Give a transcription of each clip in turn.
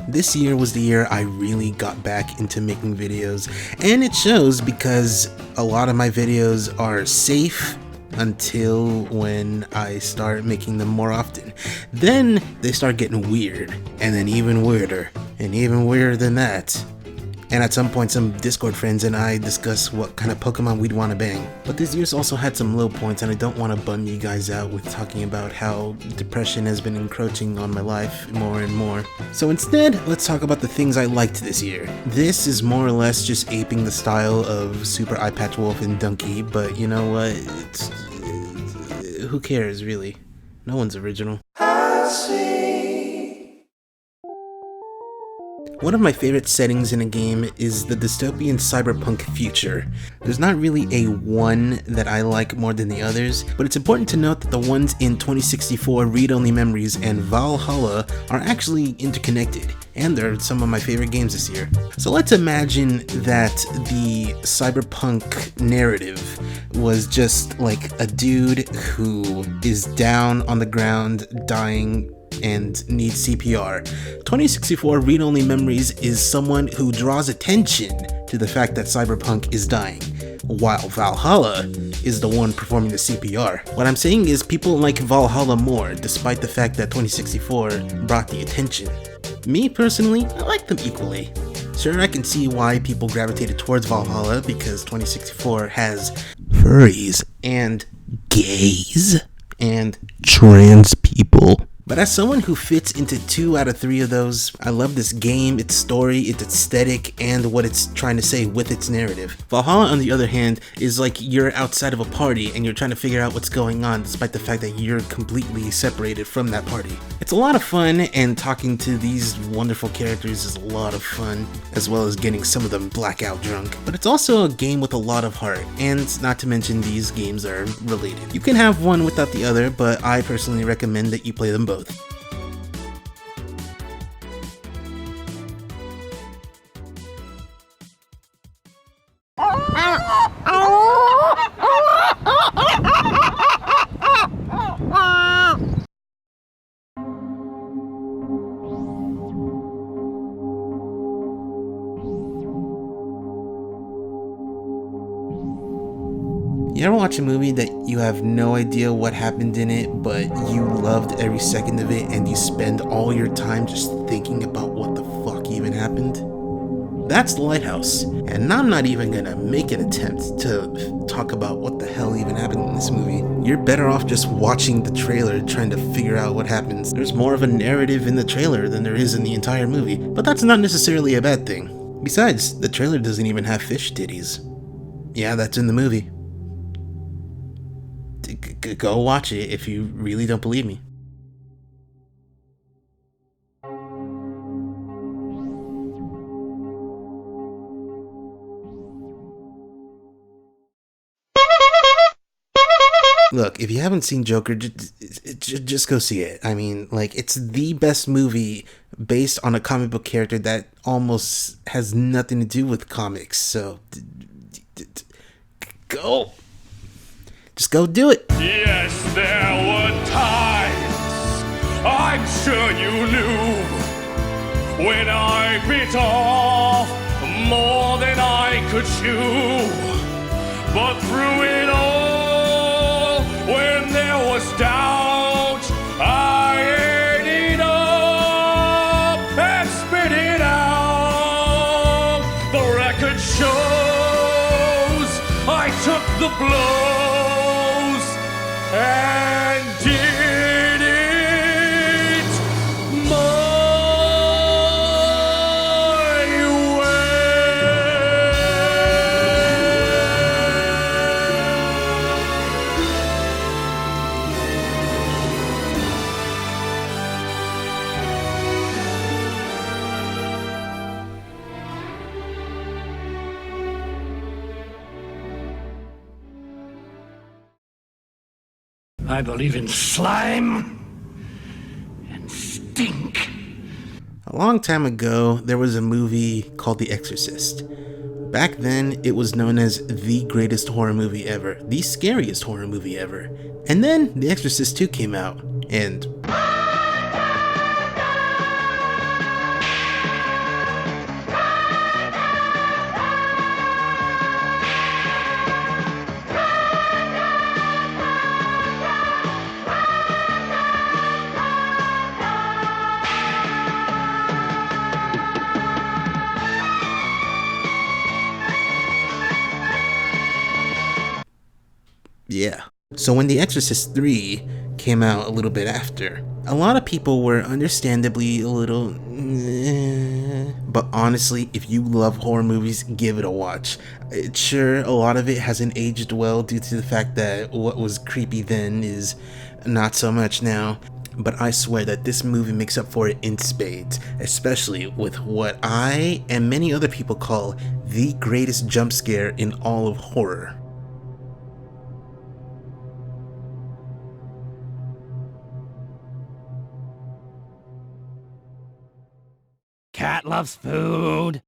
This year was the year I really got back into making videos, and it shows because a lot of my videos are safe until when I start making them more often. Then they start getting weird, and then even weirder, and even weirder than that. And at some point some Discord friends and I discuss what kind of Pokemon we'd want to bang. But this year's also had some low points, and I don't want to bum you guys out with talking about how depression has been encroaching on my life more and more. So instead, let's talk about the things I liked this year. This is more or less just aping the style of Super Eye Patch Wolf and Donkey, but you know what? Who cares, really? No one's original. One of my favorite settings in a game is the dystopian cyberpunk future. There's not really a one that I like more than the others, but it's important to note that the ones in 2064 Read-Only Memories and Valhalla are actually interconnected, and they're some of my favorite games this year. So let's imagine that the cyberpunk narrative was just like a dude who is down on the ground dying and needs CPR. 2064 Read-Only Memories is someone who draws attention to the fact that Cyberpunk is dying, while Valhalla is the one performing the CPR. What I'm saying is people like Valhalla more, despite the fact that 2064 brought the attention. Me personally, I like them equally. Sure, I can see why people gravitated towards Valhalla because 2064 has furries and gays and trans people. But as someone who fits into 2 out of 3 of those, I love this game, its story, its aesthetic, and what it's trying to say with its narrative. Valhalla, on the other hand, is like you're outside of a party and you're trying to figure out what's going on despite the fact that you're completely separated from that party. It's a lot of fun, and talking to these wonderful characters is a lot of fun, as well as getting some of them blackout drunk. But it's also a game with a lot of heart, and not to mention these games are related. You can have one without the other, but I personally recommend that you play them both. You ever watch a movie that you have no idea what happened in it, but you loved every second of it and you spend all your time just thinking about what the fuck even happened? That's Lighthouse, and I'm not even gonna make an attempt to talk about what the hell even happened in this movie. You're better off just watching the trailer trying to figure out what happens. There's more of a narrative in the trailer than there is in the entire movie, but that's not necessarily a bad thing. Besides, the trailer doesn't even have fish titties. Yeah, that's in the movie. Go watch it if you really don't believe me. Look, if you haven't seen Joker, just go see it. I mean, like, it's the best movie based on a comic book character that almost has nothing to do with comics, so go. Just go do it. Yes, there were times, I'm sure you knew, when I bit off more than I could chew. But through it all, when there was doubt, I ate it up and spit it out. The record shows I took the blow and did it my I believe in slime and stink. A long time ago, there was a movie called The Exorcist. Back then, it was known as the greatest horror movie ever, the scariest horror movie ever. And then The Exorcist 2 came out, and Yeah. So when The Exorcist III came out a little bit after, a lot of people were understandably a little but honestly, if you love horror movies, give it a watch. Sure, a lot of it hasn't aged well due to the fact that what was creepy then is not so much now, but I swear that this movie makes up for it in spades, especially with what I and many other people call the greatest jump scare in all of horror. Cat loves food.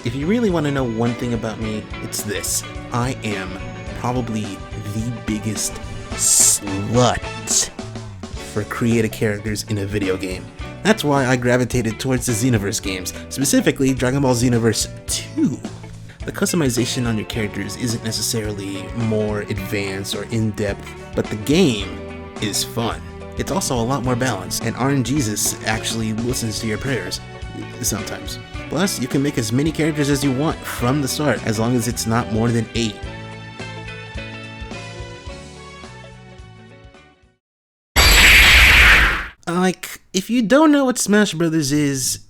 If you really want to know one thing about me, it's this. I am probably the biggest slut for creative characters in a video game. That's why I gravitated towards the Xenoverse games, specifically Dragon Ball Xenoverse 2. The customization on your characters isn't necessarily more advanced or in-depth, but the game is fun. It's also a lot more balanced, and RNGesus actually listens to your prayers. Sometimes. Plus, you can make as many characters as you want from the start, as long as it's not more than 8. Like, if you don't know what Smash Brothers is,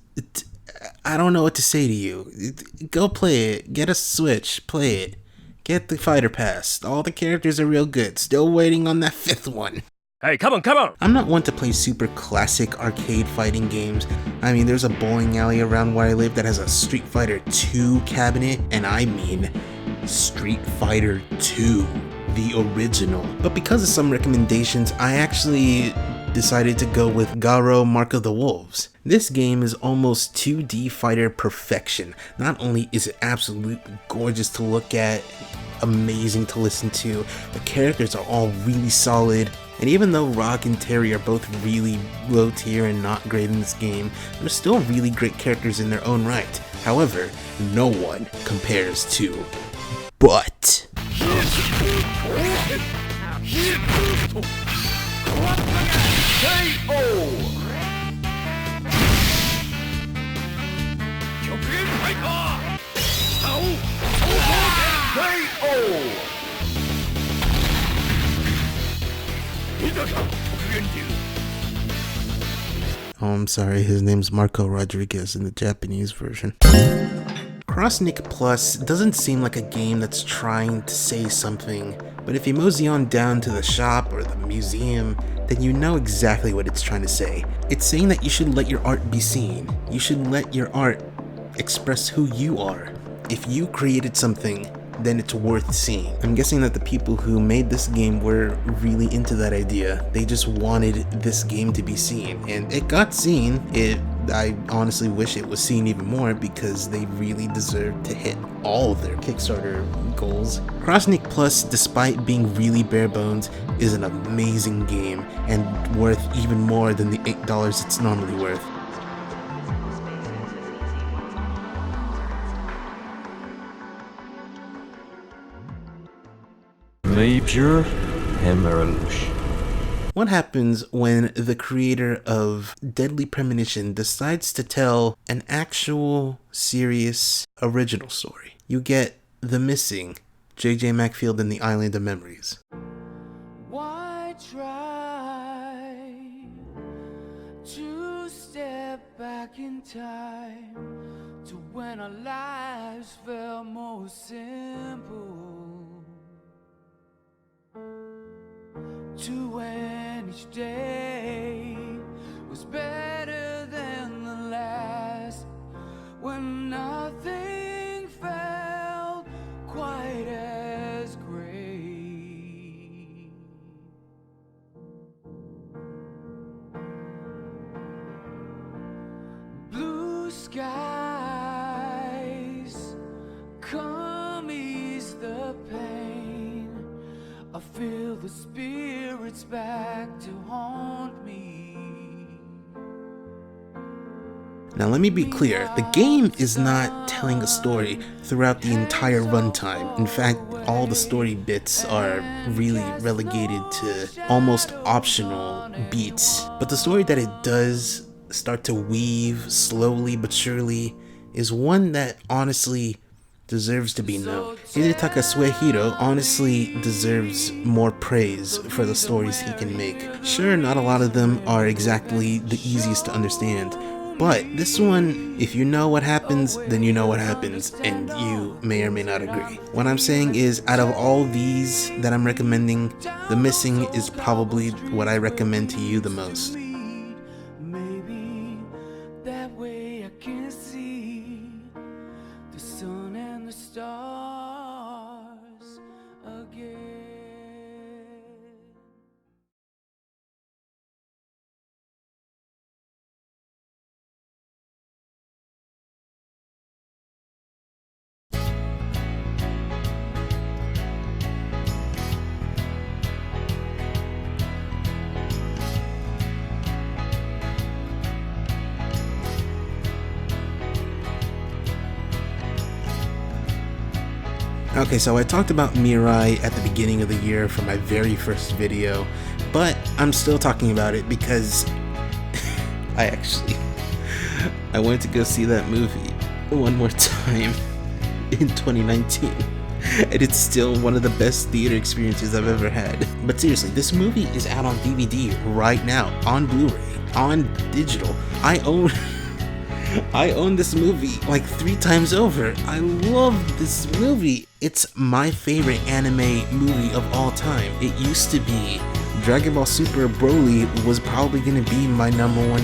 I don't know what to say to you. Go play it, get a Switch, play it, get the Fighter Pass. All the characters are real good, still waiting on that 5th one. Hey, come on! I'm not one to play super classic arcade fighting games. I mean, there's a bowling alley around where I live that has a Street Fighter 2 cabinet, and I mean Street Fighter 2, the original. But because of some recommendations, I actually decided to go with Goro Mark of the Wolves. This game is almost 2D fighter perfection. Not only is it absolutely gorgeous to look at, amazing to listen to, the characters are all really solid, and even though Rock and Terry are both really low tier and not great in this game, they're still really great characters in their own right. However, no one compares to Butt. Oh, I'm sorry, his name's Marco Rodriguez in the Japanese version. Crossniq Plus doesn't seem like a game that's trying to say something, but if you mosey on down to the shop or the museum, then you know exactly what it's trying to say. It's saying that you should let your art be seen. You should let your art express who you are. If you created something, then it's worth seeing. I'm guessing that the people who made this game were really into that idea. They just wanted this game to be seen, and it got seen. I honestly wish it was seen even more because they really deserve to hit all of their Kickstarter goals. Crossniq Plus, despite being really bare bones, is an amazing game and worth even more than the $8 it's normally worth. Pure Hemmerlush. What happens when the creator of Deadly Premonition decides to tell an actual, serious, original story? You get The Missing, J.J. Macfield and the Island of Memories. Why try to step back in time to when our lives felt more simple? To when each day was better than the last, when nothing felt quite as great. Blue skies come ease the pain. I feel the spirits back to haunt me. Now let me be clear, the game is not telling a story throughout the entire runtime. In fact, all the story bits are really relegated to almost optional beats. But the story that it does start to weave slowly but surely is one that honestly deserves to be known. Hidetaka Suehiro honestly deserves more praise for the stories he can make. Sure, not a lot of them are exactly the easiest to understand, but this one, if you know what happens, then you know what happens, and you may or may not agree. What I'm saying is, out of all these that I'm recommending, The Missing is probably what I recommend to you the most. Maybe that way I can see the sun and the stars again. Okay, so I talked about Mirai at the beginning of the year for my very first video, but I'm still talking about it because I went to go see that movie one more time in 2019, and it's still one of the best theater experiences I've ever had. But seriously, this movie is out on DVD right now, on Blu-ray, on digital. I own this movie like 3 times over. I love this movie. It's my favorite anime movie of all time. It used to be. Dragon Ball Super Broly was probably gonna be my #1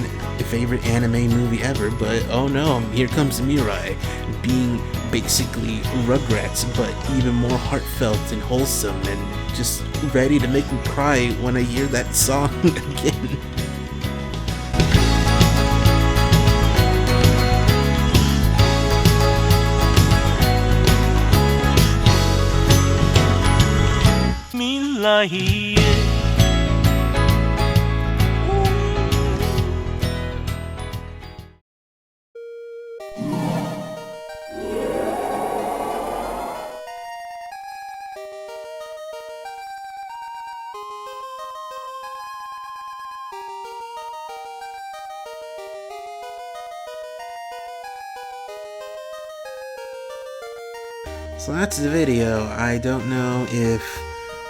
favorite anime movie ever, but oh no, here comes Mirai, being basically Rugrats, but even more heartfelt and wholesome, and just ready to make me cry when I hear that song again. So that's the video. I don't know if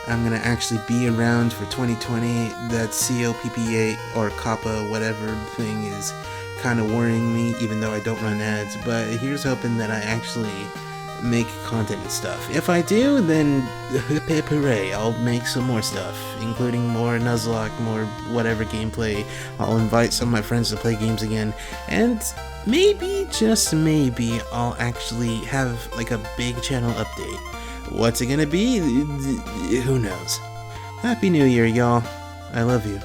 I'm gonna actually be around for 2020. That COPP8 or COPPA whatever thing is kind of worrying me, even though I don't run ads, but here's hoping that I actually make content and stuff. If I do, then hooray, I'll make some more stuff, including more Nuzlocke, more whatever gameplay. I'll invite some of my friends to play games again, and maybe, just maybe, I'll actually have like a big channel update. What's it gonna be? Who knows? Happy New Year, y'all. I love you.